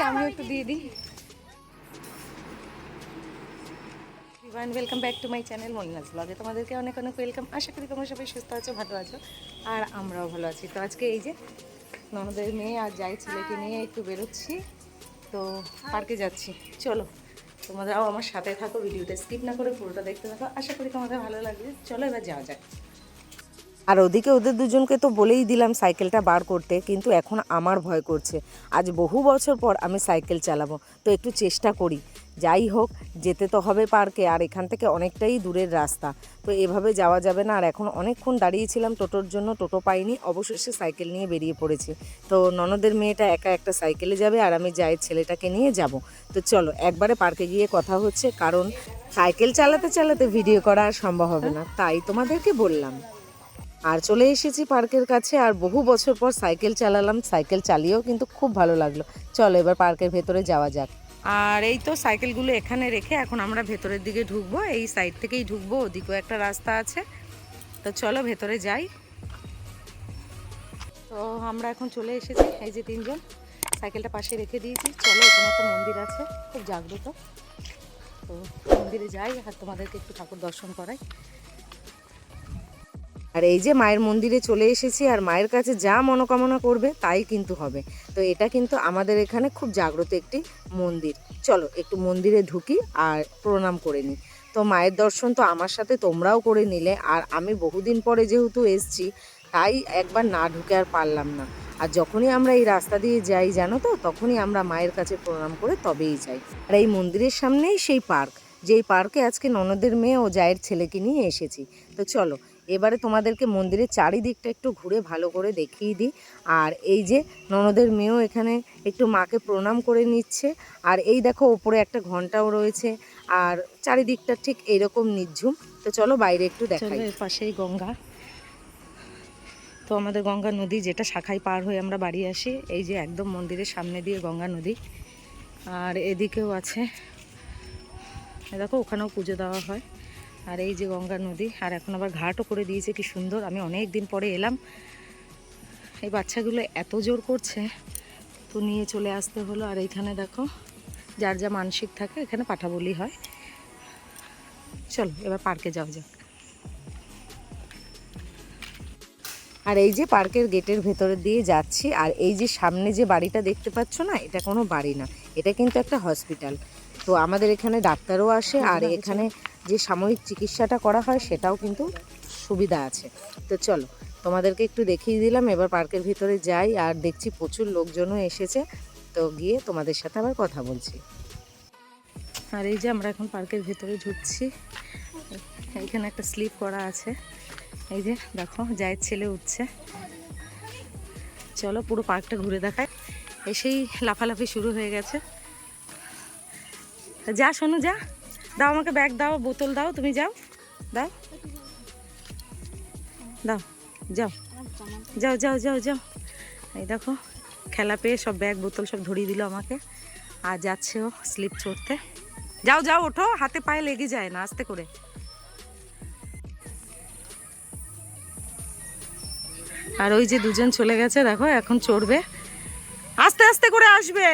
আমিও একটু দিয়ে দিই। Welcome back to my channel Molinas ব্লগে তোমাদেরকে অনেক অনেক ওয়েলকাম। আশা করি তোমরা সবাই সুস্থ আছো, ভালো আছো, আর আমরাও ভালো আছি। তো আজকে এই যে ননদের মেয়ে আর যাই ছেলেকে নিয়ে একটু বেরোচ্ছি, তো পার্কে যাচ্ছি। চলো তোমরাও আমার সাথে থাকো, ভিডিওটা স্কিপ না করে পুরোটা দেখতে থাকো, আশা করি তোমাদের ভালো লাগবে। চলো এবার যাওয়া যাক। আর ওদিকে ওদের দুজনকে তো বলেই দিলাম সাইকেলটা বার করতে, কিন্তু এখন আমার ভয় করছে। আজ বহু বছর পর আমি সাইকেল চালাবো, তো একটু চেষ্টা করি। যাই হোক, যেতে তো হবে পার্কে, আর এখান থেকে অনেকটাই দূরের রাস্তা, তো এভাবে যাওয়া যাবে না। আর এখন অনেকক্ষণ দাঁড়িয়েছিলাম টোটোর জন্য, টোটো পাইনি, অবশেষে সাইকেল নিয়ে বেরিয়ে পড়েছি। তো ননদের মেয়েটা একা একটা সাইকেলে যাবে, আর আমি যাই ছেলেটাকে নিয়ে যাব। তো চলো একবারে পার্কে গিয়ে কথা হচ্ছে, কারণ সাইকেল চালাতে চালাতে ভিডিও করা আর সম্ভব হবে না, তাই তোমাদেরকে বললাম। আর চলে এসেছি পার্কের কাছে, আর বহু বছর পর সাইকেল চালালাম, সাইকেল চালিয়েও কিন্তু খুব ভালো লাগলো। চলো এবার পার্কের ভেতরে যাওয়া যাক। আর এই তো সাইকেলগুলো এখানে রেখে এখন আমরা ভেতরের দিকে ঢুকবো, এই সাইড থেকেই ঢুকবো, ওদিকেও একটা রাস্তা আছে। তো চলো ভেতরে যাই। তো আমরা এখন চলে এসেছি, এই যে তিনজন, সাইকেলটা পাশে রেখে দিয়েছি। চলো এখানে একটা মন্দির আছে, খুব জাগ্রত, তো মন্দিরে যাই আর তোমাদেরকে একটু ঠাকুর দর্শন করাই। আর এই যে মায়ের মন্দিরে চলে এসেছি, আর মায়ের কাছে যা মনোকামনা করবে তাই কিন্তু হবে। তো এটা কিন্তু আমাদের এখানে খুব জাগ্রত একটি মন্দির। চলো একটু মন্দিরে ঢুকি আর প্রণাম করে নিই। তো মায়ের দর্শন তো আমার সাথে তোমরাও করে নিলে, আর আমি বহুদিন পরে যেহেতু এসছি, তাই একবার না ঢুকে আর পারলাম না। আর যখনই আমরা এই রাস্তা দিয়ে যাই জানো তো, তখনই আমরা মায়ের কাছে প্রণাম করে তবেই যাই। আর এই মন্দিরের সামনেই সেই পার্ক, যেই পার্কে আজকে ননদের মেয়ে ও জায়ের ছেলেকে নিয়ে এসেছি। তো চলো এবারে তোমাদেরকে মন্দিরের চারিদিকটা একটু ঘুরে ভালো করে দেখিয়ে দিই। আর এই যে ননদের মেয়েও এখানে একটু মাকে প্রণাম করে নিচ্ছে। আর এই দেখো ওপরে একটা ঘন্টাও রয়েছে, আর চারিদিকটা ঠিক এরকম নিঝুম। তো চলো বাইরে একটু দেখাই। এর পাশেই গঙ্গা, তো আমাদের গঙ্গা নদী, যেটা শাখায় পার হয়ে আমরা বাড়ি আসি, এই যে একদম মন্দিরের সামনে দিয়ে গঙ্গা নদী। আর এদিকেও আছে, দেখো ওখানেও পুজো দেওয়া হয়। আর এই যে গঙ্গা নদী, আর এখন আবার ঘাটও করে দিয়েছে, কি সুন্দর। আমি অনেক দিন পরে এলাম, এই বাচ্চাগুলো এত জোর করছে, তো নিয়ে চলে আসতে হলো। আর এইখানে দেখো যার যা মানসিক থাকে এখানে পাঠা বলি হয়। চলো এবার পার্কে যাওয়া যাক। আর এই যে পার্কের গেটের ভেতরে দিয়ে যাচ্ছি, আর এই যে সামনে যে বাড়িটা দেখতে পাচ্ছ না, এটা কোনো বাড়ি না, এটা কিন্তু একটা হসপিটাল। তো আমাদের এখানে ডাক্তারও আসে, আর এখানে যে সাময়িক চিকিৎসাটা করা হয় সেটাও কিন্তু সুবিধা আছে। তো চলো তোমাদেরকে একটু দেখিয়ে দিলাম, এবার পার্কের ভিতরে যাই। আর দেখছি প্রচুর লোকজনও এসেছে, তো গিয়ে তোমাদের সাথে আবার কথা বলছি। আর এই যে আমরা এখন পার্কের ভেতরে ঢুকছি, এইখানে একটা স্লিপ করা আছে, এই যে দেখো জায়ের ছেলে উঠছে। চলো পুরো পার্কটা ঘুরে দেখায়। এসেই লাফালাফি শুরু হয়ে গেছে। যা শোনো, যা, দাও আমাকে ব্যাগ দাও, বোতল দাও, তুমি যাও, দাও দাও, যাও যাও যাও যাও যাও। এই দেখো খেলা পেয়ে সব ব্যাগ বোতল সব ধরিয়ে দিল আমাকে, আর যাচ্ছে ও স্লিপ চড়তে। যাও যাও ওঠো, হাতে পায়ে লেগে যায় না, আস্তে করে। আর ওই যে দুজন চলে গেছে, দেখো এখন চড়বে, আস্তে আস্তে করে আসবে।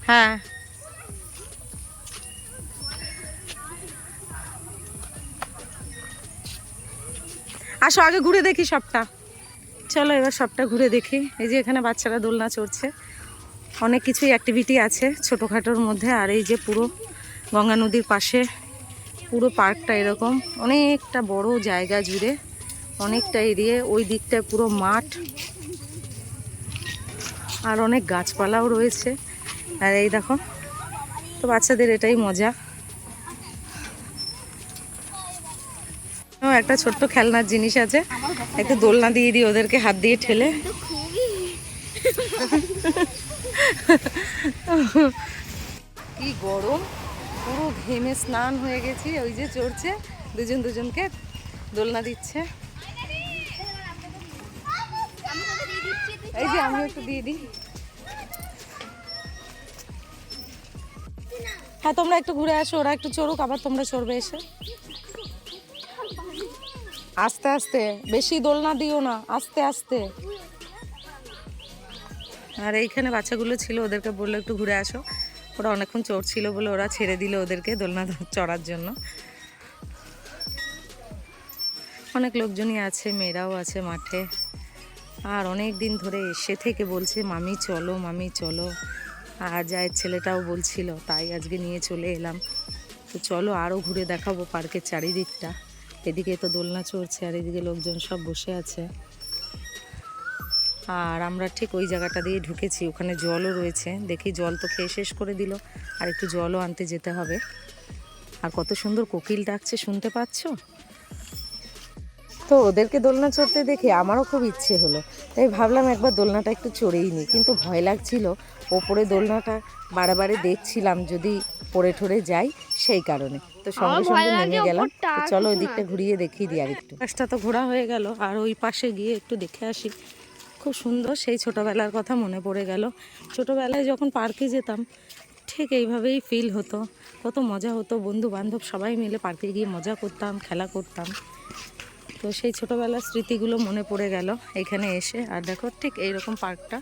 হ্যাঁ আসো আগে ঘুরে দেখি সবটা। চলো এবার সবটা ঘুরে দেখি। এই যে এখানে বাচ্চারা দোলনা চড়ছে, অনেক কিছুই অ্যাক্টিভিটি আছে ছোটোখাটোর মধ্যে। আর এই যে পুরো গঙ্গা নদীর পাশে পুরো পার্কটা এরকম অনেকটা বড় জায়গা জুড়ে, অনেকটা এরিয়া, ওই দিকটায় পুরো মাঠ, আর অনেক গাছপালাও রয়েছে। আর এই দেখো, তো বাচ্চাদের এটাই মজা। একটা ছোট্ট খেলনার জিনিস আছে, একটু দোলনা দিয়ে দিই ওদেরকে হাত দিয়ে ঠেলে। কি গরম, পুরো ঘেমে স্নান হয়ে গেছি। ওই যে চড়ছে, দুজন দুজনকে দোলনা দিচ্ছে। এই যে আমি একটু দিয়ে দিই। হ্যাঁ তোমরা একটু ঘুরে আসো, ওরা একটু চড়ুক, আবার তোমরা চড়বে এসে। আস্তে আস্তে, বেশি দোলনা দিও না, আস্তে আস্তে। আর এইখানে বাচ্চাগুলো ছিল, ওদেরকে বললো একটু ঘুরে আসো। ওরা অনেকক্ষণ চড়ছিল বলে ওরা ছেড়ে দিল ওদেরকে দোলনা চড়ার জন্য। অনেক লোকজনই আছে, মেয়েরাও আছে মাঠে। আর অনেক দিন ধরে এসে থেকে বলছে মামি চলো, মামি চলো। আর জায়ের ছেলেটাও বলছিল, তাই আজকে নিয়ে চলে এলাম। তো চলো আরও ঘুরে দেখাবো পার্কের চারিদিকটা। এদিকে তো দোলনা চড়ছে আর এদিকে লোকজন সব বসে আছে। আর আমরা ঠিক ওই জায়গাটা দিয়ে ঢুকেছি, ওখানে জলও রয়েছে। দেখি জল তো খেয়ে শেষ করে দিল, আর একটু জলও আনতে যেতে হবে। আর কত সুন্দর কোকিল ডাকছে, শুনতে পাচ্ছ? তো ওদেরকে দোলনা চড়তে দেখে আমারও খুব ইচ্ছে হলো, তাই ভাবলাম একবার দোলনাটা একটু চড়েই নিই। কিন্তু ভয় লাগছিল, ওপরে দোলনাটা বারে বারে দেখছিলাম যদি পড়ে ঠরে যাই, সেই কারণে তো সঙ্গে সঙ্গে নেমে গেলাম। তো চলো ওই দিকটা ঘুরিয়ে দেখিয়ে দিই আর একটু। পাশটা তো ঘোরা হয়ে গেল, আর ওই পাশে গিয়ে একটু দেখে আসি। খুব সুন্দর, সেই ছোটোবেলার কথা মনে পড়ে গেল। ছোটোবেলায় যখন পার্কে যেতাম ঠিক এইভাবেই ফিল হতো, কত মজা হতো। বন্ধু বান্ধব সবাই মিলে পার্কে গিয়ে মজা করতাম, খেলা করতাম। তো সেই ছোটোবেলার স্মৃতিগুলো মনে পড়ে গেল এখানে এসে। আর দেখো ঠিক এইরকম পার্কটা।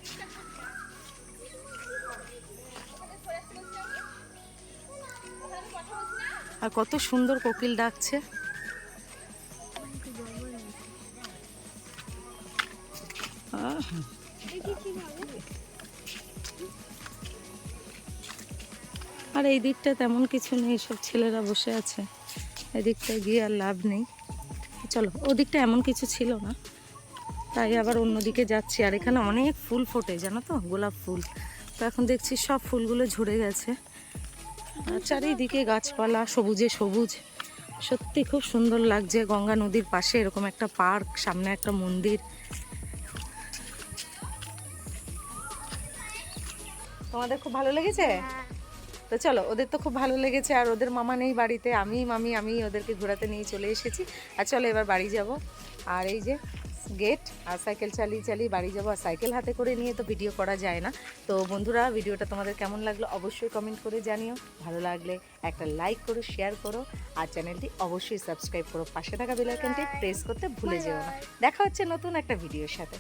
আর কত সুন্দর কোকিল ডাকছে। আর এই দিকটা তেমন কিছু নেই, সব ছেলেরা বসে আছে। এদিকটায় গিয়ে আর লাভ নেই। চলো, ওদিকটা এমন কিছু ছিল না, তাই আবার অন্যদিকে যাচ্ছি। আর এখানে অনেক ফুল ফোটে জানো তো, গোলাপ ফুল। তো এখন দেখছি সব ফুলগুলো ঝরে গেছে। আর চারিদিকে গাছপালা, সবুজে সবুজ, সত্যি খুব সুন্দর লাগছে। গঙ্গা নদীর পাশে এরকম একটা পার্ক, সামনে একটা মন্দির। তোমাদের খুব ভালো লেগেছে? তো চলো, ওদের তো খুব ভালো লেগেছে। আর ওদের মামা নেই বাড়িতে, আমি ওদেরকে ঘোরাতে নিয়ে চলে এসেছি। আর চলো এবার বাড়ি যাব। আর এই যে গেট, আর সাইকেল চালিয়ে চালিয়ে বাড়ি যাব। আর সাইকেল হাতে করে নিয়ে তো ভিডিও করা যায় না। তো বন্ধুরা, ভিডিওটা তোমাদের কেমন লাগলো অবশ্যই কমেন্ট করে জানিও। ভালো লাগলে একটা লাইক করো, শেয়ার করো, আর চ্যানেলটি অবশ্যই সাবস্ক্রাইব করো। পাশে থাকা বেল আইকনটি প্রেস করতে ভুলে যেও না। দেখা হচ্ছে নতুন একটা ভিডিওর সাথে।